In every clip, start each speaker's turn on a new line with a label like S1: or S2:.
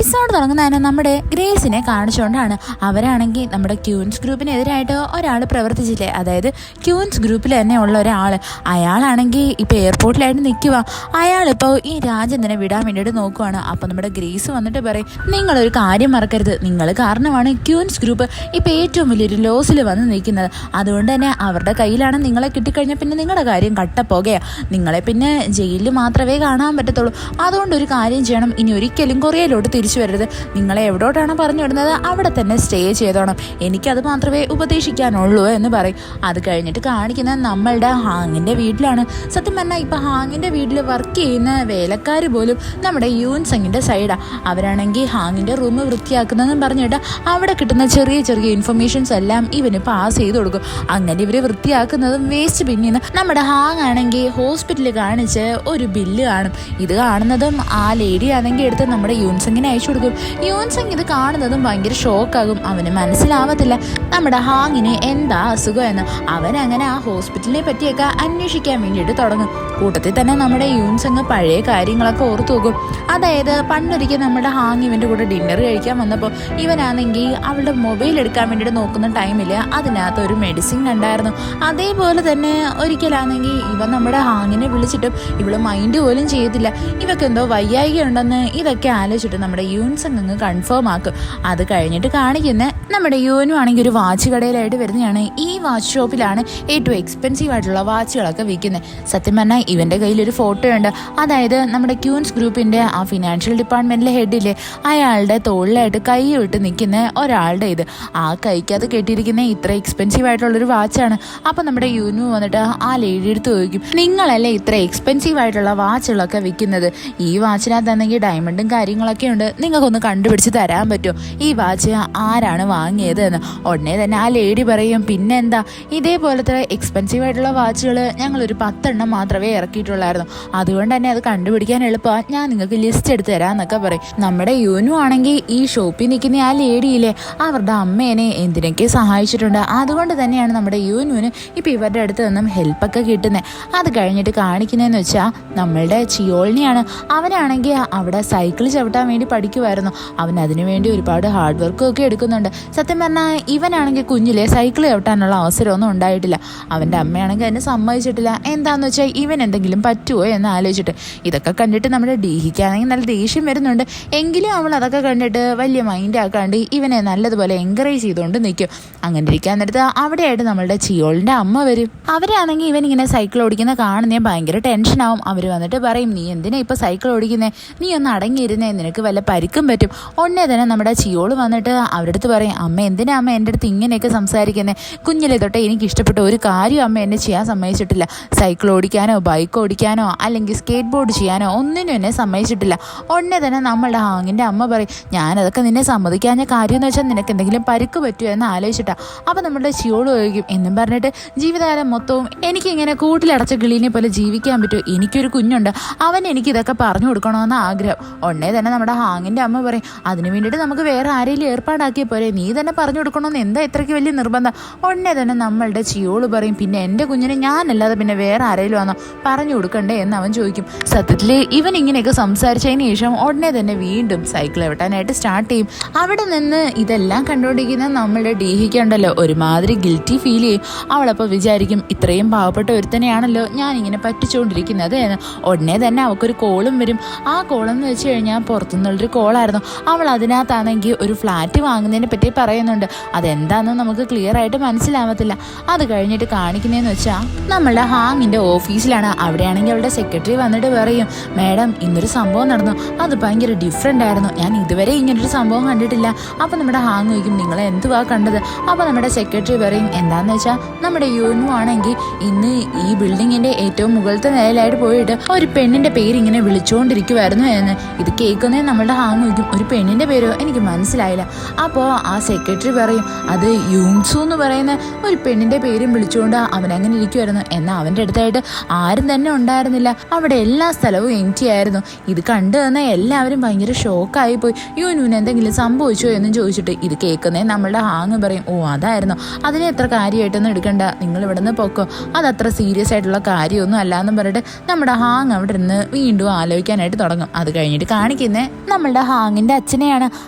S1: Episode തുടങ്ങുന്നതിന് നമ്മുടെ ഗ്രേസിനെ കാണിച്ചുകൊണ്ടാണ്. അവരാണെങ്കിൽ നമ്മുടെ ക്യൂൻസ് ഗ്രൂപ്പിനെതിരായിട്ട് ഒരാൾ പ്രവർത്തിച്ചില്ലേ, അതായത് ക്യൂൻസ് ഗ്രൂപ്പിൽ തന്നെ ഉള്ള ഒരാൾ. അയാളാണെങ്കിൽ ഇപ്പോൾ എയർപോർട്ടിലായിട്ട് നിൽക്കുക. അയാളിപ്പോൾ ഈ രാജേന്ദ്രനെ വിടാൻ വേണ്ടിയിട്ട് നോക്കുവാണ്. അപ്പോൾ നമ്മുടെ ഗ്രേസ് വന്നിട്ട് പറയും, നിങ്ങളൊരു കാര്യം മറക്കരുത്, നിങ്ങൾ കാരണമാണ് ക്യൂൻസ് ഗ്രൂപ്പ് ഇപ്പോൾ ഏറ്റവും വലിയൊരു ലോസിൽ വന്ന് നിൽക്കുന്നത്. അതുകൊണ്ട് തന്നെ അവരുടെ കയ്യിലാണ് നിങ്ങളെ കിട്ടിക്കഴിഞ്ഞാൽ പിന്നെ നിങ്ങളുടെ കാര്യം കട്ടപ്പോകയാണ്. നിങ്ങളെ പിന്നെ ജയിലിൽ മാത്രമേ കാണാൻ പറ്റത്തുള്ളൂ. അതുകൊണ്ട് ഒരു കാര്യം ചെയ്യണം, ഇനി ഒരിക്കലും കൊറിയയിലോട്ട് തിരിച്ചു വരരുത്. നിങ്ങളെ എവിടോട്ടാണ് പറഞ്ഞു വിടുന്നത് അവിടെ തന്നെ സ്റ്റേ ചെയ്തോണം. എനിക്കത് മാത്രമേ ഉപദേശിക്കാനുള്ളൂ എന്ന് പറയും. അത് കഴിഞ്ഞിട്ട് കാണിക്കുന്നത് നമ്മളുടെ ഹാങ്ങിൻ്റെ വീട്ടിലാണ്. സത്യം പറഞ്ഞാൽ ഇപ്പം ഹാങ്ങിൻ്റെ വീട്ടിൽ വർക്ക് ചെയ്യുന്ന വേലക്കാർ പോലും നമ്മുടെ യൂൻസങ്ങിൻ്റെ സൈഡാണ്. അവരാണെങ്കിൽ ഹാങ്ങിൻ്റെ റൂം വൃത്തിയാക്കുന്നതെന്ന് പറഞ്ഞിട്ട് അവിടെ കിട്ടുന്ന ചെറിയ ചെറിയ ഇൻഫർമേഷൻസ് എല്ലാം ഇവന് പാസ് ചെയ്ത് കൊടുക്കും. അങ്ങനെ ഇവർ വൃത്തിയാക്കുന്നതും വേസ്റ്റ് പിന്നീന്ന് നമ്മുടെ ഹാങ് ആണെങ്കിൽ ഹോസ്പിറ്റലിൽ കാണിച്ച് ഒരു ബില്ല് കാണും. ഇത് കാണുന്നതും ആ ലേഡി ആണെങ്കിൽ എടുത്ത് നമ്മുടെ യൂൻസങ്ങിനെ അയച്ചു കൊടുക്കും. യൂൻസങ് ഇത് കാണുന്നതും ഭയങ്കര ഷോക്കാകും. അവന് മനസ്സിലാവത്തില്ല നമ്മുടെ ഹാങ്ങിന് എന്താ അസുഖം എന്ന്. അവനങ്ങനെ ആ ഹോസ്പിറ്റലിനെ പറ്റിയൊക്കെ അന്വേഷിക്കാൻ വേണ്ടിയിട്ട് തുടങ്ങും. കൂട്ടത്തിൽ തന്നെ നമ്മുടെ യൂൻസങ് പഴയ കാര്യങ്ങളൊക്കെ ഓർത്തു നോക്കും. അതായത് പണ്ടൊരിക്കൽ നമ്മുടെ ഹാങ് ഇവൻ്റെ കൂടെ ഡിന്നർ കഴിക്കാൻ വന്നപ്പോൾ ഇവനാണെങ്കിൽ അവളുടെ മൊബൈൽ എടുക്കാൻ വേണ്ടിയിട്ട് നോക്കുന്ന ടൈമിൽ അതിനകത്ത് ഒരു മെഡിസിൻ കണ്ടായിരുന്നു. അതേപോലെ തന്നെ ഒരിക്കലാണെങ്കിൽ ഇവൻ നമ്മുടെ ഹാങ്ങിനെ വിളിച്ചിട്ടും ഇവള് മൈൻഡ് പോലും ചെയ്യത്തില്ല. ഇവക്കെന്തോ വയ്യായിക ഉണ്ടെന്ന് ഇതൊക്കെ ആലോചിച്ചിട്ട് നമ്മുടെ യൂൻസങ് അങ്ങ് കൺഫേം ആക്കും. അത് കഴിഞ്ഞിട്ട് കാണിക്കുന്ന നമ്മുടെ യൂനു ആണെങ്കിൽ ഒരു വാച്ച് കടയിലായിട്ട് വരുന്നതാണ്. ഈ വാച്ച് ഷോപ്പിലാണ് ഏറ്റവും എക്സ്പെൻസീവ് ആയിട്ടുള്ള വാച്ചുകളൊക്കെ വിൽക്കുന്നത്. സത്യം പറഞ്ഞാൽ ഇവൻ്റെ കയ്യിലൊരു ഫോട്ടോ ഉണ്ട്. അതായത് നമ്മുടെ ക്യൂൻസ് ഗ്രൂപ്പിൻ്റെ ആ ഫിനാൻഷ്യൽ ഡിപ്പാർട്ട്മെൻറ്റിലെ ഹെഡിലെ അയാളുടെ തോളിലായിട്ട് കൈ വിട്ട് നിൽക്കുന്ന ഒരാളുടെ ഇത്. ആ കൈക്കകത്ത് കെട്ടിയിരിക്കുന്ന ഇത്ര എക്സ്പെൻസീവ് ആയിട്ടുള്ളൊരു വാച്ചാണ്. അപ്പം നമ്മുടെ യൂനു വന്നിട്ട് ആ ലേഡി എടുത്ത് ചോദിക്കും, നിങ്ങളല്ലേ ഇത്ര എക്സ്പെൻസീവ് ആയിട്ടുള്ള വാച്ചുകളൊക്കെ വിൽക്കുന്നത്? ഈ വാച്ചിനകത്താണെങ്കിൽ ഡയമണ്ടും കാര്യങ്ങളൊക്കെ ഉണ്ട്, നിങ്ങൾക്കൊന്ന് കണ്ടുപിടിച്ച് തരാൻ പറ്റുമോ ഈ വാച്ച് ആരാണ് വാങ്ങിയത് എന്ന്? ഉടനെ തന്നെ ആ ലേഡി പറയും, പിന്നെന്താ, ഇതേപോലത്തെ എക്സ്പെൻസീവ് ആയിട്ടുള്ള വാച്ചുകൾ ഞങ്ങളൊരു 10 എണ്ണം മാത്രമേ ഇറക്കിയിട്ടുള്ളായിരുന്നു. അതുകൊണ്ട് തന്നെ അത് കണ്ടുപിടിക്കാൻ എളുപ്പമാണ്, ഞാൻ നിങ്ങൾക്ക് ലിസ്റ്റ് എടുത്ത് തരാമെന്നൊക്കെ പറയും. നമ്മുടെ യൂനു ആണെങ്കിൽ ഈ ഷോപ്പിൽ നിൽക്കുന്ന ആ ലേഡിയിലെ അവരുടെ അമ്മേനെ എന്തിനൊക്കെ സഹായിച്ചിട്ടുണ്ട്. അതുകൊണ്ട് തന്നെയാണ് നമ്മുടെ യൂനുവിന് ഇപ്പം ഇവരുടെ അടുത്ത് നിന്നും ഹെൽപ്പൊക്കെ കിട്ടുന്നത്. അത് കഴിഞ്ഞിട്ട് കാണിക്കുന്നതെന്ന് വെച്ചാൽ നമ്മളുടെ ചിയോളിനെയാണ്. അവനാണെങ്കിൽ അവിടെ സൈക്കിൾ ചവിട്ടാൻ വേണ്ടി പഠിക്കുമായിരുന്നു. അവൻ അതിനുവേണ്ടി ഒരുപാട് ഹാർഡ് വർക്കും ഒക്കെ എടുക്കുന്നുണ്ട്. സത്യം പറഞ്ഞാൽ ഇവനാണെങ്കിൽ കുഞ്ഞിലെ സൈക്കിൾ ചവിട്ടാനുള്ള അവസരമൊന്നും ഉണ്ടായിട്ടില്ല. അവൻ്റെ അമ്മയാണെങ്കിൽ അതിനെ സമ്മതിച്ചിട്ടില്ല. എന്താണെന്ന് വെച്ചാൽ ഇവൻ എന്തെങ്കിലും പറ്റുമോ എന്ന് ആലോചിച്ചിട്ട്. ഇതൊക്കെ കണ്ടിട്ട് നമ്മുടെ ഡീഹിക്കാണെങ്കിൽ നല്ല ദേഷ്യം വരുന്നുണ്ട്. എങ്കിലും അവൾ അതൊക്കെ കണ്ടിട്ട് വലിയ മൈൻഡ് ആക്കാണ്ട് ഇവനെ നല്ലതുപോലെ എൻകറേജ് ചെയ്തുകൊണ്ട് നിൽക്കും. അങ്ങനെ ഇരിക്കാൻ നേരത്ത് അവിടെയായിട്ട് നമ്മളുടെ ചിയോളിൻ്റെ അമ്മ വരും. അവരാണെങ്കിൽ ഇവൻ ഇങ്ങനെ സൈക്കിൾ ഓടിക്കുന്ന കാണുന്നേ ഭയങ്കര ടെൻഷനാവും. അവർ വന്നിട്ട് പറയും, നീ എന്തിനാ ഇപ്പോൾ സൈക്കിൾ ഓടിക്കുന്നേ? നീ ഒന്ന് അടങ്ങിയിരുന്നേ, നിനക്ക് വല്ല പരിക്കും പറ്റും. ഉടനെ തന്നെ നമ്മുടെ ചിയോള് വന്നിട്ട് അവരുടെ അടുത്ത് പറയും, അമ്മ എന്തിനാ അമ്മ എൻ്റെ അടുത്ത് ഇങ്ങനെയൊക്കെ സംസാരിക്കുന്നത്? കുഞ്ഞിലെ തൊട്ടേ എനിക്ക് ഇഷ്ടപ്പെട്ട ഒരു കാര്യം അമ്മ എന്നെ ചെയ്യാൻ സമ്മതിച്ചിട്ടില്ല. സൈക്കിൾ ഓടിക്കാനോ ബൈക്ക് ഓടിക്കാനോ അല്ലെങ്കിൽ സ്കേറ്റ് ബോർഡ് ചെയ്യാനോ ഒന്നിനും എന്നെ സമ്മതിച്ചിട്ടില്ല. ഉടനെ തന്നെ നമ്മളുടെ ഹാങ്ങിൻ്റെ അമ്മ പറയും, ഞാനതൊക്കെ നിന്നെ സമ്മതിക്കാഞ്ഞ കാര്യം എന്ന് വെച്ചാൽ നിനക്ക് എന്തെങ്കിലും പരിക്ക് പറ്റുമോ എന്ന് ആലോചിച്ചിട്ടാണ്. അപ്പോൾ നമ്മളുടെ ചിയോള് ചോദിക്കും, എന്നും പറഞ്ഞിട്ട് ജീവിതകാലം മൊത്തവും എനിക്കിങ്ങനെ കൂട്ടിലടച്ച കിളീനെ പോലെ ജീവിക്കാൻ പറ്റുമോ? എനിക്കൊരു കുഞ്ഞുണ്ട്, അവൻ എനിക്കിതൊക്കെ പറഞ്ഞു കൊടുക്കണമെന്ന് ആഗ്രഹം. ഉടനെ തന്നെ നമ്മുടെ ഹാങ്ങിൻ്റെ അമ്മ പറയും, അതിന് വേണ്ടിയിട്ട് നമുക്ക് വേറെ ആരെങ്കിലും ഏർപ്പാടാക്കിയ പോരെ, നീ തന്നെ പറഞ്ഞു കൊടുക്കണമെന്ന് എന്താ ഇത്രയ്ക്ക് വലിയ നിർബന്ധം? ഉടനെ തന്നെ നമ്മളുടെ ചിയോള് പറയും, പിന്നെ എൻ്റെ കുഞ്ഞിനെ ഞാനല്ലാതെ പിന്നെ വേറെ ആരെങ്കിലും ആണോ പറഞ്ഞു കൊടുക്കണ്ടേ എന്ന് അവൻ ചോദിക്കും. സത്യത്തിൽ ഇവൻ ഇങ്ങനെയൊക്കെ സംസാരിച്ചതിന് ശേഷം ഉടനെ തന്നെ വീണ്ടും സൈക്കിൾ എവിട്ടാനായിട്ട് സ്റ്റാർട്ട് ചെയ്യും. അവിടെ നിന്ന് ഇതെല്ലാം കണ്ടുകൊണ്ടിരിക്കുന്ന നമ്മളുടെ ഡീഹിക്കുണ്ടല്ലോ ഒരുമാതിരി ഗിൽറ്റി ഫീൽ ചെയ്യും. അവളപ്പോൾ വിചാരിക്കും, ഇത്രയും പാവപ്പെട്ട ഒരുത്തനെയാണല്ലോ ഞാനിങ്ങനെ പറ്റിച്ചുകൊണ്ടിരിക്കുന്നത് എന്ന്. ഉടനെ തന്നെ അവൾക്കൊരു കോളും വരും. ആ കോളെന്ന് വെച്ച് കഴിഞ്ഞാൽ പുറത്തുനിന്നുള്ളൊരു കോളായിരുന്നു. അവൾ അതിനകത്താണെങ്കിൽ ഒരു ഫ്ലാറ്റ് വാങ്ങുന്നതിനെ പറ്റി പറയുന്നുണ്ട്. അതെന്താണെന്ന് നമുക്ക് ക്ലിയർ ആയിട്ട് മനസ്സിലാവത്തില്ല. അത് കഴിഞ്ഞിട്ട് കാണിക്കുന്നതെന്ന് വെച്ചാൽ നമ്മളുടെ ഹാങ്ങിൻ്റെ ഓഫീസിലാണ്. അവിടെയാണെങ്കിൽ അവളുടെ സെക്രട്ടറി വന്നിട്ട് പറയും, മാഡം ഇന്നൊരു സംഭവം നടന്നു, അത് ഭയങ്കര ഡിഫറെൻ്റ് ആയിരുന്നു, ഞാൻ ഇതുവരെ ഇങ്ങനൊരു സംഭവം കണ്ടിട്ടില്ല. അപ്പോൾ നമ്മുടെ ഹാങ് ചോദിക്കും, നിങ്ങൾ എന്തുവാ കണ്ടത്? അപ്പോൾ നമ്മുടെ സെക്രട്ടറി പറയും, എന്താണെന്ന് വെച്ചാൽ നമ്മുടെ യൂനു ആണെങ്കിൽ ഇന്ന് ഈ ബിൽഡിങ്ങിൻ്റെ ഏറ്റവും മുകളിലത്തെ നിലയിലായിട്ട് പോയിട്ട് ഒരു പെണ്ണിൻ്റെ പേര് ഇങ്ങനെ വിളിച്ചുകൊണ്ടിരിക്കുമായിരുന്നു എന്ന്. ഇത് കേൾക്കുന്നേ നമ്മളുടെ ഹാങ് ചോദിക്കും, ഒരു പെണ്ണിൻ്റെ പേരോ? എനിക്ക് മനസ്സിലായില്ല. അപ്പോൾ ആ സെക്രട്ടറി പറയും, അത് യൂൻസു എന്ന് പറയുന്ന ഒരു പെണ്ണിൻ്റെ പേരും വിളിച്ചുകൊണ്ട് അവനങ്ങനെ ഇരിക്കുമായിരുന്നു. എന്നാൽ അവൻ്റെ അടുത്തായിട്ട് ആരും ആരും തന്നെ ഉണ്ടായിരുന്നില്ല. അവിടെ എല്ലാ സ്ഥലവും എംറ്റി ആയിരുന്നു. ഇത് കണ്ടു തന്നെ എല്ലാവരും ഭയങ്കര ഷോക്കായി പോയി. യൂനുവിന് എന്തെങ്കിലും സംഭവിച്ചോ എന്നും ചോദിച്ചിട്ട് ഇത് കേൾക്കുന്നേ നമ്മളുടെ ഹാങ് പറയും, ഓ അതായിരുന്നു, അതിനെ എത്ര കാര്യമായിട്ടൊന്നും എടുക്കണ്ട, നിങ്ങൾ ഇവിടെ നിന്ന് പൊക്കോ, അതത്ര സീരിയസ് ആയിട്ടുള്ള കാര്യമൊന്നും അല്ലാന്നും പറഞ്ഞിട്ട് നമ്മുടെ ഹാങ് അവിടെ നിന്ന് വീണ്ടും ആലോചിക്കാനായിട്ട് തുടങ്ങും. അത് കഴിഞ്ഞിട്ട് കാണിക്കുന്നേ നമ്മളുടെ ഹാങ്ങിന്റെ അച്ഛനെയാണ്.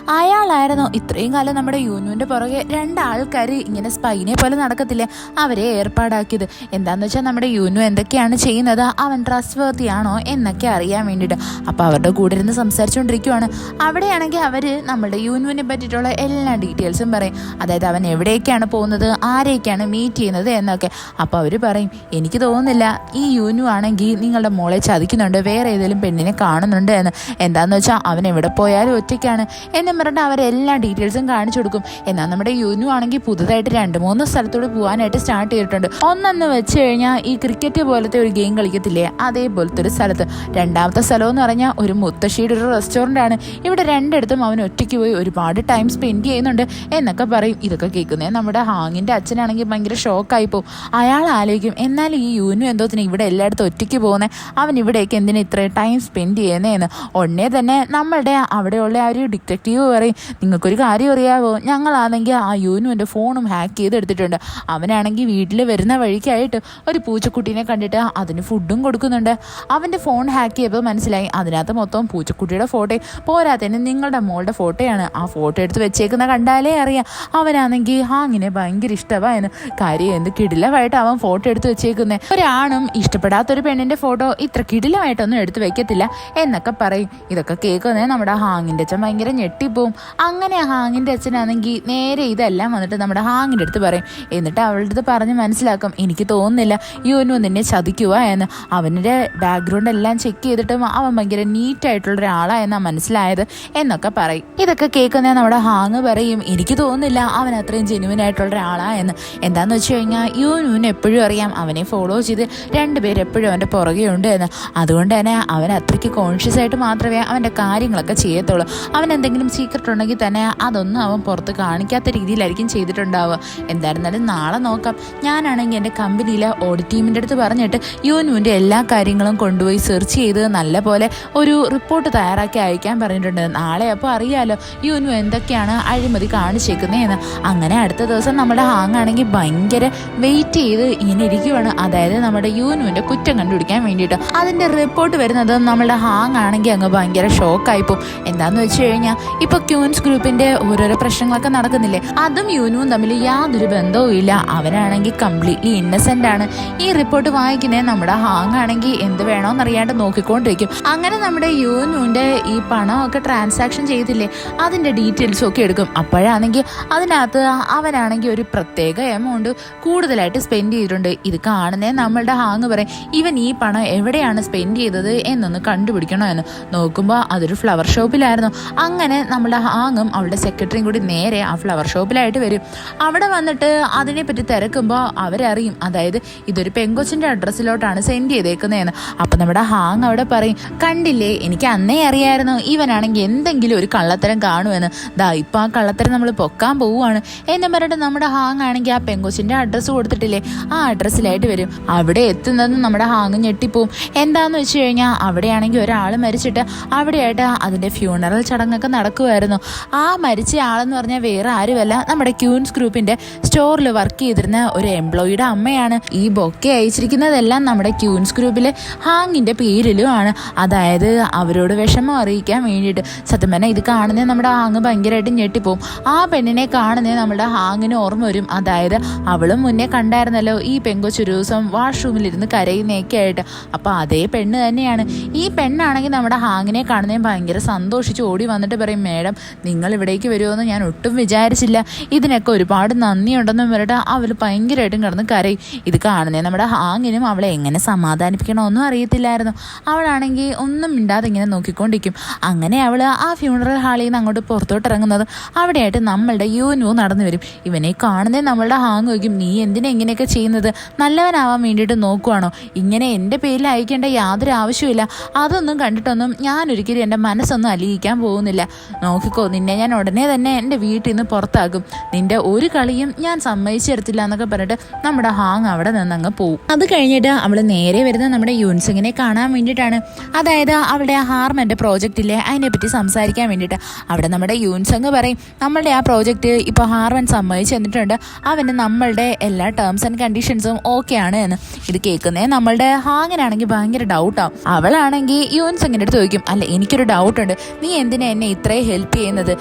S1: അയാളായിരുന്നു ഇത്രയും കാലം നമ്മുടെ യൂനുവിന്റെ പുറകെ രണ്ടാൾക്കാർ ഇങ്ങനെ സ്പൈനെ പോലെ നടക്കത്തില്ലേ അവരെ ഏർപ്പാടാക്കിയത്. എന്താന്ന് വെച്ചാൽ നമ്മുടെ യൂനു എന്തൊക്കെയാണ് ചെയ്യുന്നത്, അവൻ ട്രസ്റ്റ് വർത്തിയാണോ എന്നൊക്കെ അറിയാൻ വേണ്ടിയിട്ട്. അപ്പോൾ അവരുടെ കൂടെ ഇരുന്ന് സംസാരിച്ചുകൊണ്ടിരിക്കുവാണ്. അവിടെയാണെങ്കിൽ അവർ നമ്മുടെ യൂനുവിനെ പറ്റിയിട്ടുള്ള എല്ലാ ഡീറ്റെയിൽസും പറയും. അതായത് അവൻ എവിടേക്കാണ് പോകുന്നത്, ആരെയൊക്കെയാണ് മീറ്റ് ചെയ്യുന്നത് എന്നൊക്കെ. അപ്പോൾ അവർ പറയും, എനിക്ക് തോന്നുന്നില്ല ഈ യൂനു ആണെങ്കിൽ നിങ്ങളുടെ മോളെ ചതിക്കുന്നുണ്ട്, വേറെ ഏതെങ്കിലും പെണ്ണിനെ കാണുന്നുണ്ട് എന്ന്. എന്താണെന്ന് വെച്ചാൽ അവൻ എവിടെ പോയാലും ഒറ്റയ്ക്കാണ് എന്നും പറഞ്ഞിട്ട് അവരെല്ലാ ഡീറ്റെയിൽസും കാണിച്ചു കൊടുക്കും. എന്നാൽ നമ്മുടെ യൂനു ആണെങ്കിൽ പുതുതായിട്ട് 2-3 സ്ഥലത്തോട് പോകാനായിട്ട് സ്റ്റാർട്ട് ചെയ്തിട്ടുണ്ട്. ഒന്നെന്ന് വെച്ച് കഴിഞ്ഞാൽ ഈ ക്രിക്കറ്റ് പോലത്തെ ഒരു ഗെയിം കളിക്കത്തില്ലേ, അതേപോലത്തെ ഒരു സ്ഥലത്ത്. രണ്ടാമത്തെ സ്ഥലം എന്ന് പറഞ്ഞാൽ ഒരു മുത്തശ്ശിയുടെ ഒരു റെസ്റ്റോറൻ്റ് ആണ്. ഇവിടെ രണ്ടിടത്തും അവൻ ഒറ്റയ്ക്ക് പോയി ഒരുപാട് ടൈം സ്പെൻഡ് ചെയ്യുന്നുണ്ട് എന്നൊക്കെ പറയും. ഇതൊക്കെ കേൾക്കുന്നത് നമ്മുടെ ഹാങ്ങിൻ്റെ അച്ഛനാണെങ്കിൽ ഭയങ്കര ഷോക്കായി പോകും. അയാൾ ആലോചിക്കും, എന്നാലും ഈ യൂനു എന്തോത്തിന് ഇവിടെ എല്ലായിടത്തും ഒറ്റയ്ക്ക് പോകുന്നത്, അവൻ ഇവിടേക്ക് എന്തിനാ ഇത്രയും ടൈം സ്പെൻഡ് ചെയ്യുന്നതെന്ന്. ഉടനെ തന്നെ നമ്മളുടെ അവിടെയുള്ള ആ ഒരു ഡിറ്റക്റ്റീവ് പറയും, നിങ്ങൾക്കൊരു കാര്യം അറിയാവോ, ഞങ്ങളാണെങ്കിൽ ആ യൂനുവിൻ്റെ ഫോണും ഹാക്ക് ചെയ്തെടുത്തിട്ടുണ്ട്. അവനാണെങ്കിൽ വീട്ടിൽ വരുന്ന വഴിക്കായിട്ട് ഒരു പൂച്ചക്കുട്ടീനെ കണ്ടിട്ട് അതിന് ഫുഡും കൊടുക്കുന്നുണ്ട്. അവൻ്റെ ഫോൺ ഹാക്ക് ചെയ്തപ്പോൾ മനസ്സിലായി അതിനകത്ത് മൊത്തം പൂച്ചക്കുട്ടിയുടെ ഫോട്ടോ, പോരാത്തതിന് നിങ്ങളുടെ മോളുടെ ഫോട്ടോയാണ്. ആ ഫോട്ടോ എടുത്ത് വെച്ചേക്കുന്ന കണ്ടാലേ അറിയാം അവനാണെങ്കിൽ ഹാങ്ങിനെ ഭയങ്കര ഇഷ്ടമായെന്ന്. കാര്യം എന്ത് കിടിലമായിട്ട് അവൻ ഫോട്ടോ എടുത്ത് വെച്ചേക്കുന്നത്. ഒരാണും ഇഷ്ടപ്പെടാത്തൊരു പെണ്ണിൻ്റെ ഫോട്ടോ ഇത്ര കിടിലമായിട്ടൊന്നും എടുത്ത് വെക്കത്തില്ല എന്നൊക്കെ പറയും. ഇതൊക്കെ കേൾക്കുന്നേ നമ്മുടെ ഹാങ്ങിൻ്റെ അച്ഛൻ ഭയങ്കര ഞെട്ടിപ്പോവും. അങ്ങനെ ഹാങ്ങിൻ്റെ അച്ഛനാണെങ്കിൽ നേരെ ഇതെല്ലാം വന്നിട്ട് നമ്മുടെ ഹാങ്ങിൻ്റെ അടുത്ത് പറയും. എന്നിട്ട് അവളുടെ അടുത്ത് പറഞ്ഞ് മനസ്സിലാക്കും, എനിക്ക് തോന്നുന്നില്ല യൂനു നിന്നെ ചതിക്കുക എന്ന്. അവൻ്റെ ബാക്ക്ഗ്രൗണ്ട് എല്ലാം ചെക്ക് ചെയ്തിട്ടും അവൻ ഭയങ്കര നീറ്റായിട്ടുള്ള ഒരാളായെന്നാണ് മനസ്സിലായത് എന്നൊക്കെ പറയും. ഇതൊക്കെ കേൾക്കുന്നേ നമ്മുടെ ഹാങ് പറയും, എനിക്ക് തോന്നുന്നില്ല അവൻ അത്രയും ജെന്യുവൻ ആയിട്ടുള്ള ഒരാളായെന്ന്. എന്താണെന്ന് വെച്ച് കഴിഞ്ഞാൽ യൂനുവിന് എപ്പോഴും അറിയാം അവനെ ഫോളോ ചെയ്ത് 2 പേര് എപ്പോഴും അവൻ്റെ പുറകെ ഉണ്ട് എന്ന്. അതുകൊണ്ട് തന്നെ അവൻ അത്രയ്ക്ക് കോൺഷ്യസ് ആയിട്ട് മാത്രമേ അവൻ്റെ കാര്യങ്ങളൊക്കെ ചെയ്യത്തുള്ളൂ. അവൻ എന്തെങ്കിലും സീക്രട്ട് ഉണ്ടെങ്കിൽ തന്നെ അതൊന്നും അവൻ പുറത്ത് കാണിക്കാത്ത രീതിയിലായിരിക്കും ചെയ്തിട്ടുണ്ടാവുക. എന്തായിരുന്നാലും നാളെ നോക്കാം. ഞാനാണെങ്കിൽ എൻ്റെ കമ്പനിയിലെ ഓഡിറ്റ് ടീമിൻ്റെ അടുത്ത് പറഞ്ഞിട്ട് യൂനുവിൻ്റെ എല്ലാ കാര്യങ്ങളും കൊണ്ടുപോയി സെർച്ച് ചെയ്ത് നല്ല പോലെ ഒരു റിപ്പോർട്ട് തയ്യാറാക്കി അയക്കാൻ പറഞ്ഞിട്ടുണ്ട്. നാളെ അപ്പോൾ അറിയാലോ യൂനു എന്തൊക്കെയാണ് അഴിമതി കാണിച്ചേക്കുന്നതെന്ന്. അങ്ങനെ അടുത്ത ദിവസം നമ്മുടെ ഹാങ് ആണെങ്കിൽ ഭയങ്കര വെയിറ്റ് ചെയ്ത് ഇങ്ങനെ ഇരിക്കുവാണ്. അതായത് നമ്മുടെ യൂനുവിൻ്റെ കുറ്റം കണ്ടുപിടിക്കാൻ വേണ്ടിയിട്ട്. അതിൻ്റെ റിപ്പോർട്ട് വരുന്നത് നമ്മുടെ ഹാങ് ആണെങ്കിൽ അങ്ങ് ഭയങ്കര ഷോക്കായിപ്പോവും. എന്താണെന്ന് വെച്ച് കഴിഞ്ഞാൽ ഇപ്പോൾ ക്യൂൻസ് ഗ്രൂപ്പിൻ്റെ ഓരോരോ പ്രശ്നങ്ങളൊക്കെ നടക്കുന്നില്ലേ, അതും യൂനുവും തമ്മിൽ യാതൊരു ബന്ധവും ഇല്ല. അവനാണെങ്കിൽ കംപ്ലീറ്റ്ലി ഇന്നസെൻ്റ് ആണ്. ഈ റിപ്പോർട്ട് വായിക്കുന്നേ നമ്മുടെ ഹാങ് ആണെങ്കിൽ എന്ത് വേണമെന്നറിയാണ്ട് നോക്കിക്കൊണ്ടിരിക്കും. അങ്ങനെ നമ്മുടെ യൂനുവിൻ്റെ ഈ പണമൊക്കെ ട്രാൻസാക്ഷൻ ചെയ്തില്ലേ അതിൻ്റെ ഡീറ്റെയിൽസും ഒക്കെ എടുക്കും. അപ്പോഴാണെങ്കിൽ അതിനകത്ത് അവനാണെങ്കിൽ ഒരു പ്രത്യേക എമൗണ്ട് കൂടുതലായിട്ട് സ്പെൻഡ് ചെയ്തിട്ടുണ്ട്. ഇത് കാണുന്നേ നമ്മളുടെ ഹാങ് പറയും, ഇവൻ ഈ പണം എവിടെയാണ് സ്പെൻഡ് ചെയ്തത് എന്നൊന്ന് കണ്ടുപിടിക്കണോ എന്ന്. നോക്കുമ്പോൾ അതൊരു ഫ്ലവർ ഷോപ്പിലായിരുന്നു. അങ്ങനെ നമ്മുടെ ഹാങ്ങും അവളുടെ സെക്രട്ടറിയും കൂടി നേരെ ആ ഫ്ലവർ ഷോപ്പിലായിട്ട് വരും. അവിടെ വന്നിട്ട് അതിനെപ്പറ്റി തിരക്കുമ്പോൾ അവരറിയും, അതായത് ഇതൊരു പെങ്കൊച്ചിൻ്റെ അഡ്രസ്സിലോട്ടാണ് സെൻഡ് ചെയ്തേക്കുന്നതെന്ന്. അപ്പം നമ്മുടെ ഹാങ് അവിടെ പറയും, കണ്ടില്ലേ, എനിക്ക് അന്നേ അറിയായിരുന്നു ഇവനാണെങ്കിൽ എന്തെങ്കിലും ഒരു കള്ളത്തരം കാണുമെന്ന്. ദാ ഇപ്പം ആ കള്ളത്തരം നമ്മൾ പൊക്കാൻ പോവുകയാണ് എന്ന് പറഞ്ഞിട്ട് നമ്മുടെ ഹാങ് ആണെങ്കിൽ ആ പെങ്കൊച്ചിൻ്റെ അഡ്രസ്സ് കൊടുത്തിട്ടില്ലേ ആ അഡ്രസ്സിലായിട്ട് വരും. അവിടെ എത്തുന്നത് നമ്മുടെ ഹാങ് ഞെട്ടിപ്പോവും. എന്താന്ന് വെച്ച് കഴിഞ്ഞാൽ അവിടെയാണെങ്കിൽ ഒരാൾ മരിച്ചിട്ട് അവിടെയായിട്ട് അതിൻ്റെ ഫ്യൂണറൽ ചടങ്ങൊക്കെ നടക്കുമായിരുന്നു. ആ മരിച്ച ആളെന്ന് പറഞ്ഞാൽ വേറെ ആരുമല്ല, നമ്മുടെ ക്യൂൻസ് ഗ്രൂപ്പിൻ്റെ സ്റ്റോറിൽ വർക്ക് ചെയ്തിരുന്ന ഒരു എംപ്ലോയിയുടെ അമ്മയാണ്. ഈ ബൊക്കെ അയച്ചിരിക്കുന്നതെല്ലാം നമ്മുടെ ക്യൂൻസ് ഗ്രൂപ്പിലെ ഹാങ്ങിൻ്റെ പേരിലുമാണ്. അതായത് അവരോട് വിഷമം അറിയിക്കാൻ വേണ്ടിയിട്ട്. സത്യം പറഞ്ഞാൽ ഇത് കാണുന്നത് നമ്മുടെ ഹാങ് ഭയങ്കരമായിട്ട് ഞെട്ടിപ്പോവും. ആ പെണ്ണിനെ കാണുന്നത് നമ്മുടെ ഹാങ്ങിന് ഓർമ്മ വരും. അതായത് അവളും മുന്നേ കണ്ടായിരുന്നല്ലോ ഈ പെങ്കൊച്ചൊരു ദിവസം വാഷ്റൂമിലിരുന്ന് കരയുന്നതൊക്കെ ആയിട്ട്. അപ്പോൾ അതേ പെണ്ണ് തന്നെയാണ്. ഈ പെണ്ണാണെങ്കിൽ നമ്മുടെ ഹാങ്ങിനെ കാണുന്നതും ഭയങ്കര സന്തോഷിച്ച് ഓടി വന്നിട്ട് പറയും, മേഡം നിങ്ങൾ ഇവിടേക്ക് വരുമെന്ന് ഞാൻ ഒട്ടും വിചാരിച്ചില്ല, ഇതിനൊക്കെ ഒരുപാട് നന്ദിയുണ്ടെന്ന് പറഞ്ഞിട്ട് അവൾ ഭയങ്കരമായിട്ടും കിടന്ന് കരയും. ഇത് കാണുന്നത് നമ്മുടെ ഹാങ്ങിനും അവളെ എങ്ങനെ സമാധാനിപ്പിക്കണമെന്നും അറിയത്തില്ലായിരുന്നു. അവളാണെങ്കിൽ ഒന്നും മിണ്ടാതെ ഇങ്ങനെ നോക്കിക്കൊണ്ടിരിക്കും. അങ്ങനെ അവൾ ആ ഫ്യൂണറൽ ഹാളിൽ നിന്ന് അങ്ങോട്ട് പുറത്തോട്ട് ഇറങ്ങുന്നത് അവിടെയായിട്ട് നമ്മളുടെ യൂനു നടന്നു വരും. ഇവനെ കാണുന്നേ നമ്മളുടെ ഹാങ് വയ്ക്കും, നീ എന്തിനാ ഇങ്ങനെയൊക്കെ ചെയ്യുന്നത്, നല്ലവനാവാൻ വേണ്ടിയിട്ട് നോക്കുവാണോ, ഇങ്ങനെ എൻ്റെ പേരിൽ അയക്കേണ്ട യാതൊരു ആവശ്യമില്ല, അതൊന്നും കണ്ടിട്ടൊന്നും ഞാനൊരിക്കലും എൻ്റെ മനസ്സൊന്നും അലിയിക്കാൻ പോകുന്നില്ല, നോക്കിക്കോ നിന്നെ ഞാൻ ഉടനെ തന്നെ എൻ്റെ വീട്ടിൽ നിന്ന് പുറത്താക്കും, നിൻ്റെ ഒരു കളിയും ഞാൻ സമ്മതിച്ചെടുത്തില്ല എന്നൊക്കെ പറഞ്ഞിട്ട് നമ്മുടെ ഹാങ് അവിടെ നിന്നങ്ങ് പോവും. അത് കഴിഞ്ഞിട്ട് അവൾ നേരെ വരുന്നത് നമ്മുടെ യൂൻസിങ്ങിനെ കാണാൻ വേണ്ടിയിട്ടാണ്. അതായത് അവളുടെ ആ ഹാർമൻ്റെ പ്രോജക്റ്റില്ലേ അതിനെപ്പറ്റി സംസാരിക്കാൻ വേണ്ടിയിട്ട്. അവിടെ നമ്മുടെ യൂൻസങ് പറയും നമ്മളുടെ ആ പ്രോജക്റ്റ് ഇപ്പോൾ ഹാർമൻ സമ്മതിച്ച് തന്നിട്ടുണ്ട്, അവന് നമ്മളുടെ എല്ലാ ടേംസ് ആൻഡ് കണ്ടീഷൻസും ഓക്കെ ആണ് എന്ന്. ഇത് കേൾക്കുന്നേ നമ്മളുടെ ഹാങ്ങിനാണെങ്കിൽ ഭയങ്കര ഡൗട്ടാവും. അവളാണെങ്കിൽ യൂൻസങ്ങിൻ്റെ അടുത്ത് ചോദിക്കും, അല്ല എനിക്കൊരു ഡൗട്ടുണ്ട്, നീ എന്തിനാ എന്നെ ഇത്രയും ഹെൽപ്പ് ചെയ്യുന്നത്?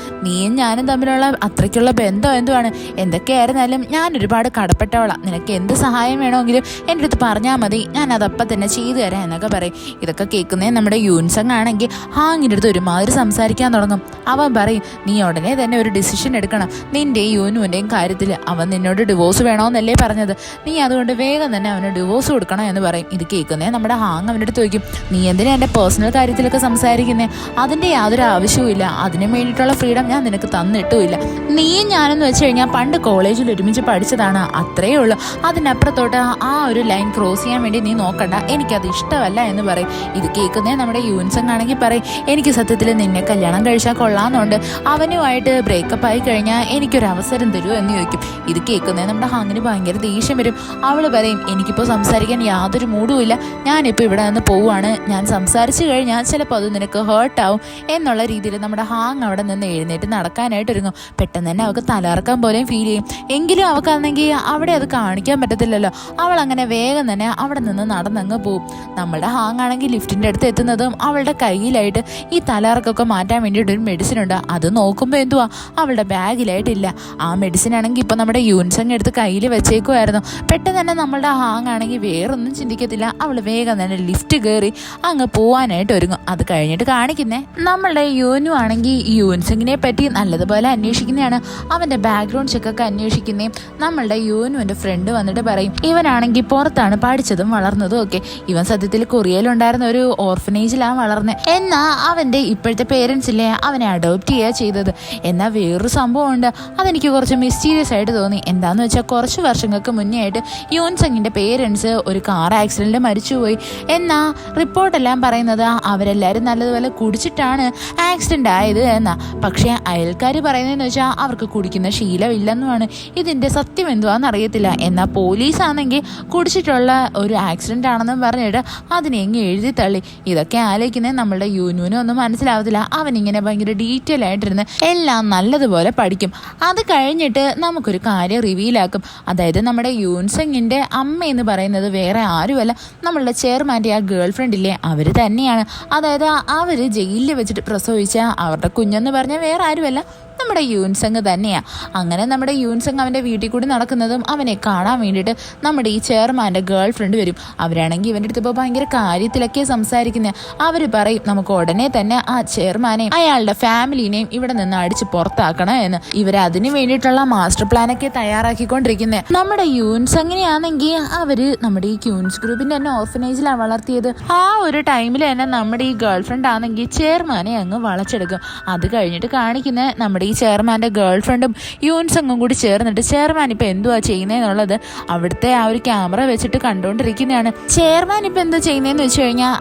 S1: നീയും ഞാനും തമ്മിലുള്ള അത്രയ്ക്കുള്ള ബന്ധം എന്തുവാണ്? എന്തൊക്കെയായിരുന്നാലും ഞാൻ ഒരുപാട് കടപ്പെട്ടവളാണ്, നിനക്ക് എന്ത് സഹായം വേണമെങ്കിലും എൻ്റെ അടുത്ത് പറഞ്ഞാൽ മതി, ഞാൻ അതപ്പം തന്നെ ചെയ്തു തരാം എന്നൊക്കെ പറയും. ഇതൊക്കെ കേൾക്കുന്നേ നമ്മുടെ യൂൻസങ് ആണെങ്കിൽ ഹാങ്ങിൻ്റെ അടുത്ത് ഒരുമാതിരി സംസാരിക്കാൻ തുടങ്ങും. അവൻ പറയും, നീ ഉടനെ തന്നെ ഒരു ഡിസിഷൻ എടുക്കണം, നിൻ്റെയും യൂനുവിൻ്റെയും കാര്യത്തിൽ. അവൻ നിന്നോട് ഡിവോഴ്സ് വേണമെന്നല്ലേ പറഞ്ഞത്, നീ അതുകൊണ്ട് വേഗം തന്നെ അവന് ഡിവോഴ്സ് കൊടുക്കണം എന്ന് പറയും. ഇത് കേൾക്കുന്നേ നമ്മുടെ ഹാങ് അവൻ്റെ അടുത്ത് ചോദിക്കും, നീ എന്തിനാ എൻ്റെ പേഴ്സണൽ കാര്യത്തിലൊക്കെ സംസാരിക്കുന്നേ? അതിൻ്റെ യാതൊരു ആവശ്യവും ഇല്ല, അതിന് വേണ്ടിയിട്ടുള്ള ഫ്രീഡം ഞാൻ നിനക്ക് തന്നിട്ടുമില്ല. നീയും ഞാനെന്ന് വെച്ച് കഴിഞ്ഞാൽ പണ്ട് കോളേജിൽ ഒരുമിച്ച് പഠിച്ചതാണ്, അത്രയേ ഉള്ളൂ. അതിനപ്പുറത്തോട്ട് ആ ഒരു ലൈൻ ക്രോസ് ചെയ്യാൻ വേണ്ടി നീ നോക്കണ്ട, എനിക്കത് ഇഷ്ടമല്ല എന്ന് പറയും. ഇത് കേൾക്കുന്നേ നമ്മുടെ യൂൻസങ് ആണെങ്കിൽ പറയും, എനിക്ക് സത്യത്തിൽ നിന്നെ കല്യാണം കഴിച്ചാൽ കൊള്ളാമെന്നുണ്ട്, അവനുമായിട്ട് ബ്രേക്കപ്പ് ആയി കഴിഞ്ഞാൽ എനിക്കൊരു അവസരം തരുമോ എന്ന് ചോദിക്കും. ഇത് കേൾക്കുന്നേ നമ്മുടെ ഹാങ്ങിന് ഭയങ്കര ദേഷ്യം വരും. അവൾ പറയും, എനിക്കിപ്പോൾ സംസാരിക്കാൻ യാതൊരു മൂഡും ഇല്ല, ഞാനിപ്പോൾ ഇവിടെ നിന്ന് പോവുകയാണ്, ഞാൻ സംസാരിച്ചു കഴിഞ്ഞാൽ ചിലപ്പോൾ അത് നിനക്ക് ഹേർട്ടാവും എന്നുള്ള രീതിയിൽ നമ്മുടെ ഹാങ് അവിടെ നിന്ന് എഴുന്നേറ്റ് നടക്കാനായിട്ട് ഒരുങ്ങും. പെട്ടെന്ന് തന്നെ അവൾക്ക് തലകറക്കം പോലെയും ഫീൽ ചെയ്യും. എങ്കിലും അവൾക്കാണെങ്കിൽ അവിടെ അത് കാണിക്കാൻ പറ്റത്തില്ലല്ലോ. അവൾ അങ്ങനെ വേഗം തന്നെ അവിടെ നിന്ന് നടന്നങ്ങ് പോവും. നമ്മുടെ ഹാങ് ആണെങ്കിൽ ലിഫ്റ്റിൻ്റെ അടുത്ത് എത്തുന്നതും അവളുടെ കയ്യിലായിട്ട് ഈ തലകറക്കൊക്കെ മാറ്റാൻ വേണ്ടിയിട്ട് ഒരു മെഡിസിൻ ഉണ്ട്. അത് നോക്കുമ്പോൾ എന്തുവാ അവളുടെ ബാഗിലായിട്ടില്ല. ആ മെഡിസിൻ ആണെങ്കിൽ ഇപ്പം നമ്മുടെ യൂൻസങ് എടുത്ത് കയ്യിൽ വെച്ചേക്കുമായിരുന്നു. പെട്ടെന്ന് തന്നെ നമ്മളുടെ ഹാങ് ആണെങ്കിൽ വേറൊന്നും ചിന്തിക്കത്തില്ല, അവൾ വേഗം തന്നെ ലിഫ്റ്റ് കയറി അങ്ങ് പോവാനായിട്ട് ഒരുങ്ങും. അത് കഴിഞ്ഞിട്ട് കാണിക്കുന്നേ നമ്മളുടെ യൂനു ആണെങ്കിൽ ഈ യൂൻസങ്ങിനെ പറ്റി നല്ലതുപോലെ അന്വേഷിക്കുന്നതാണ്. അവൻ്റെ ബാക്ക്ഗ്രൗണ്ട് ചെക്കൊക്കെ അന്വേഷിക്കുന്നേ നമ്മളുടെ യൂനുവിൻ്റെ ഫ്രണ്ട് വന്നിട്ട് പറയും, ഇവനാണെങ്കിൽ പുറത്താണ് പഠിച്ചതും വളർന്നതും ഒക്കെ. ഇവൻ സത്യത്തിൽ കൊറിയയിലുണ്ടായിരുന്ന ഒരു ഓർഫനേജിലാണ് വളർന്നത്. എന്നാൽ അവൻ്റെ ഇപ്പോഴത്തെ പേരൻസ് ഇല്ലേ അവനെ അഡോപ്റ്റ് ചെയ്യുക ചെയ്തത്. എന്നാൽ വേറൊരു സംഭവം ഉണ്ട്, അതെനിക്ക് കുറച്ച് മിസ്റ്റീരിയസ് ആയിട്ട് തോന്നി. എന്താണെന്ന് വെച്ചാൽ കുറച്ച് വർഷങ്ങൾക്ക് മുന്നേ ആയിട്ട് യൂൻസങ്ങിൻ്റെ പേരൻസ് ഒരു കാർ ആക്സിഡൻറ്റിൽ മരിച്ചുപോയി. എന്നാൽ റിപ്പോർട്ടെല്ലാം പറയുന്നത് അവരെല്ലാവരും നല്ലതുപോലെ കുടിച്ചിട്ടാണ് ആക്സിഡൻ്റ് ആയത് എന്നാ. പക്ഷേ അയൽക്കാർ പറയുന്നതെന്ന് വെച്ചാൽ അവർക്ക് കുടിക്കുന്ന ശീലമില്ലെന്നുമാണ്. ഇതിൻ്റെ സത്യം എന്തുവാന്ന് അറിയത്തില്ല. എന്നാൽ പോലീസാണെങ്കിൽ കുടിച്ചിട്ടുള്ള ഒരു ആക്സിഡൻ്റ് ആണെന്നും പറഞ്ഞിട്ട് അതിനെ എങ്ങ് എഴുതി തള്ളി. ഇതൊക്കെ ആലോചിക്കുന്നത് നമ്മളുടെ യൂനുവിനും ഒന്നും മനസ്സിലാവത്തില്ല. അവനിങ്ങനെ ഭയങ്കര ഡീറ്റെയിൽ ആയിട്ടിരുന്ന് എല്ലാം നല്ലതുപോലെ പഠിക്കും. അത് കഴിഞ്ഞിട്ട് നമുക്കൊരു കാര്യം റിവീലാക്കും. അതായത് നമ്മുടെ യൂൻസങ്ങിൻ്റെ അമ്മ എന്ന് പറയുന്നത് വേറെ ആരുമല്ല, നമ്മളുടെ ചെയർമാൻ്റെ ആ ഗേൾ ഫ്രണ്ടില്ലേ അവർ തന്നെയാണ്. അതായത് അവർ ജയിലിൽ വെച്ചിട്ട് പ്രസവിച്ച അവരുടെ കുഞ്ഞെന്ന് പറഞ്ഞാൽ വേറെ ആരുമല്ല, നമ്മുടെ യൂൻസങ് തന്നെയാണ്. അങ്ങനെ നമ്മുടെ യൂൻസങ് അവൻ്റെ വീട്ടിൽ കൂടി നടക്കുന്നതും അവനെ കാണാൻ വേണ്ടിയിട്ട് നമ്മുടെ ഈ ചെയർമാൻ്റെ ഗേൾ ഫ്രണ്ട് വരും. അവരാണെങ്കിൽ ഇവൻ്റെ അടുത്ത് ഇപ്പോൾ ഭയങ്കര കാര്യത്തിലൊക്കെ സംസാരിക്കുന്നത്. അവർ പറയും, നമുക്ക് ഉടനെ തന്നെ ആ ചെയർമാനെയും അയാളുടെ ഫാമിലിനെയും ഇവിടെ നിന്ന് അടിച്ച് പുറത്താക്കണം എന്ന്. ഇവരതിന് വേണ്ടിയിട്ടുള്ള മാസ്റ്റർ പ്ലാനൊക്കെ തയ്യാറാക്കിക്കൊണ്ടിരിക്കുന്നത്. നമ്മുടെ യൂൻസങ്ങിനെയാണെങ്കിൽ അവർ നമ്മുടെ ഈ ക്യൂൻസ് ഗ്രൂപ്പിൻ്റെ തന്നെ ഓർഫനേജിലാണ് വളർത്തിയത്. ആ ഒരു ടൈമിൽ തന്നെ നമ്മുടെ ഈ ഗേൾ ഫ്രണ്ട് ആണെങ്കിൽ ചെയർമാനെ അങ്ങ് വളച്ചെടുക്കും. അത് കഴിഞ്ഞിട്ട് കാണിക്കുന്ന നമ്മുടെ ഈ ചെയർമാൻ്റെ ഗേൾ ഫ്രണ്ടും യൂൻസങ്ങും കൂടി ചേർന്നിട്ട് ചെയർമാൻ ഇപ്പം എന്തുവാ ചെയ്യുന്നതെന്നുള്ളത് അവിടുത്തെ ആ ഒരു ക്യാമറ വെച്ചിട്ട് കണ്ടുകൊണ്ടിരിക്കുന്നതാണ്. ചെയർമാൻ ഇപ്പം എന്താ ചെയ്യുന്നതെന്ന് വെച്ച് കഴിഞ്ഞാൽ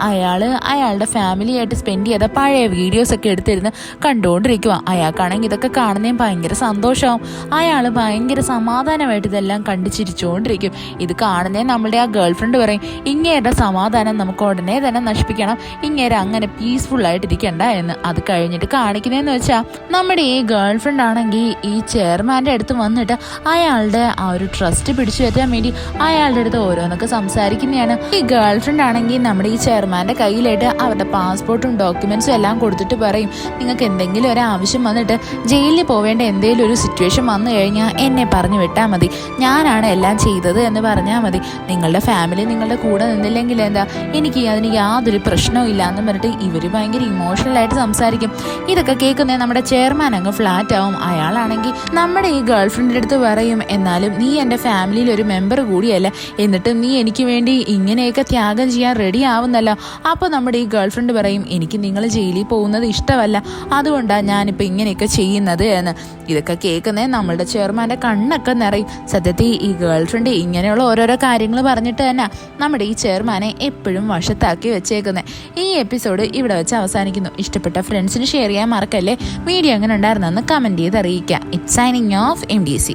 S1: അയാളുടെ ഫാമിലിയായിട്ട് സ്പെൻഡ് ചെയ്ത പഴയ വീഡിയോസൊക്കെ എടുത്തിരുന്ന് കണ്ടുകൊണ്ടിരിക്കുക. അയാൾക്കാണെങ്കിൽ ഇതൊക്കെ കാണുന്നതും ഭയങ്കര സന്തോഷമാവും. അയാൾ ഭയങ്കര സമാധാനമായിട്ട് ഇതെല്ലാം കണ്ടു ചിരിച്ചുകൊണ്ടിരിക്കും. ഇത് കാണുന്നേ നമ്മളുടെ ആ ഗേൾ ഫ്രണ്ട് പറയും, ഇങ്ങേരുടെ സമാധാനം നമുക്ക് ഉടനെ തന്നെ നശിപ്പിക്കണം, ഇങ്ങേരെ അങ്ങനെ പീസ്ഫുള്ളായിട്ടിരിക്കണ്ട എന്ന്. അത് കഴിഞ്ഞിട്ട് കാണിക്കുന്നതെന്ന് വെച്ചാൽ നമ്മുടെ ഈ ഗേൾ ഫ്രണ്ട് ആണെങ്കിൽ ഈ ചെയർമാൻ്റെ അടുത്ത് വന്നിട്ട് അയാളുടെ ആ ഒരു ട്രസ്റ്റ് പിടിച്ചു പറ്റാൻ വേണ്ടി അയാളുടെ അടുത്ത് ഓരോന്നൊക്കെ സംസാരിക്കുന്നതാണ്. ഈ ഗേൾ ഫ്രണ്ട് ആണെങ്കിൽ നമ്മുടെ ഈ ചെയർമാൻ്റെ കയ്യിലായിട്ട് അവരുടെ പാസ്പോർട്ടും ഡോക്യുമെൻസും എല്ലാം കൊടുത്തിട്ട് പറയും, നിങ്ങൾക്ക് എന്തെങ്കിലും ഒരു ആവശ്യം വന്നിട്ട് ജയിലിൽ പോവേണ്ട എന്തെങ്കിലും ഒരു സിറ്റുവേഷൻ വന്നു കഴിഞ്ഞാൽ എന്നെ പറഞ്ഞു വിട്ടാൽ മതി, ഞാനാണ് എല്ലാം ചെയ്തത് എന്ന് പറഞ്ഞാൽ മതി. നിങ്ങളുടെ ഫാമിലി നിങ്ങളുടെ കൂടെ നിന്നില്ലെങ്കിൽ എന്താ, എനിക്ക് അതിന് യാതൊരു പ്രശ്നവും ഇല്ല എന്ന് പറഞ്ഞിട്ട് ഇവർ ഭയങ്കര ഇമോഷണലായിട്ട് സംസാരിക്കും. ഇതൊക്കെ കേൾക്കുന്നത് നമ്മുടെ ചെയർമാൻ അങ്ങ് ഫ്ലാറ്റ് ആവും. അയാളാണെങ്കിൽ നമ്മുടെ ഈ ഗേൾ ഫ്രണ്ടിൻ്റെ അടുത്ത് പറയും, എന്നാലും നീ എൻ്റെ ഫാമിലിയിൽ ഒരു മെമ്പർ കൂടിയല്ല, എന്നിട്ട് നീ എനിക്ക് വേണ്ടി ഇങ്ങനെയൊക്കെ ത്യാഗം ചെയ്യാൻ റെഡി ആവുന്നല്ലോ. അപ്പോൾ നമ്മുടെ ഈ ഗേൾ ഫ്രണ്ട് പറയും, എനിക്ക് നിങ്ങൾ ജയിലിൽ പോകുന്നത് ഇഷ്ടമല്ല, അതുകൊണ്ടാണ് ഞാനിപ്പോൾ ഇങ്ങനെയൊക്കെ ചെയ്യുന്നത് എന്ന്. ഇതൊക്കെ കേൾക്കുന്നത് നമ്മളുടെ ചെയർമാൻ്റെ കണ്ണൊക്കെ നിറയും. സത്യത്തിൽ ഈ ഗേൾ ഫ്രണ്ട് ഇങ്ങനെയുള്ള ഓരോരോ കാര്യങ്ങൾ പറഞ്ഞിട്ട് തന്നെ നമ്മുടെ ഈ ചെയർമാനെ എപ്പോഴും വശത്താക്കി വെച്ചേക്കുന്നത്. ഈ എപ്പിസോഡ് ഇവിടെ വെച്ച് അവസാനിക്കുന്നു. ഇഷ്ടപ്പെട്ട ഫ്രണ്ട്സിന് ഷെയർ ചെയ്യാൻ മറക്കല്ലേ. വീഡിയോ എങ്ങനെ ഉണ്ടായിരുന്നെന്ന് കമൻറ്റ് ചെയ്ത് അറിയിക്കുക. It's signing off MDC.